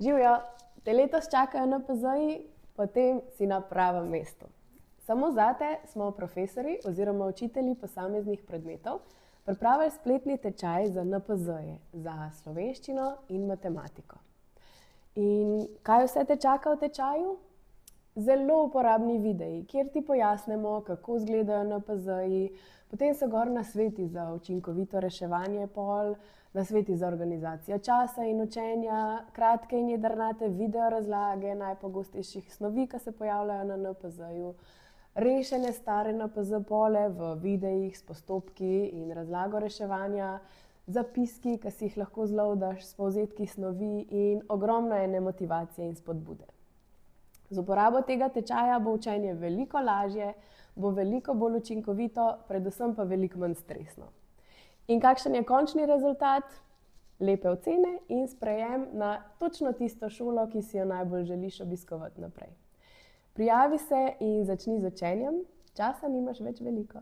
Živijo, te letos čakajo NPZ-ji, potem si na pravem mestu. Samo zate smo profesori oziroma učitelji posameznih predmetov pripravili spletni tečaj za NPZ-je, za slovenščino in matematiko. In kaj vse te čaka v tečaju? Zelo uporabni videi, kjer ti pojasnimo, kako izgledajo NPZ-ji, potem so gor nasveti za učinkovito reševanje pol, nasveti za organizacijo časa in učenja, kratke in jedrnate video razlage najpogostejših snovi, ki se pojavljajo na NPZ-ju, rešene stare NPZ pole v videih s postopki in razlago reševanja, zapiski, ki si jih lahko zloadaš s povzetki snovi in ogromno ene motivacije in spodbude. Z uporabo tega tečaja bo učenje veliko lažje, bo veliko bolj učinkovito, predvsem pa veliko manj stresno. In kakšen je končni rezultat? Lepe ocene in sprejem na točno tisto šolo, ki si jo najbolj želiš obiskovati naprej. Prijavi se in začni z učenjem, časa nimaš več veliko.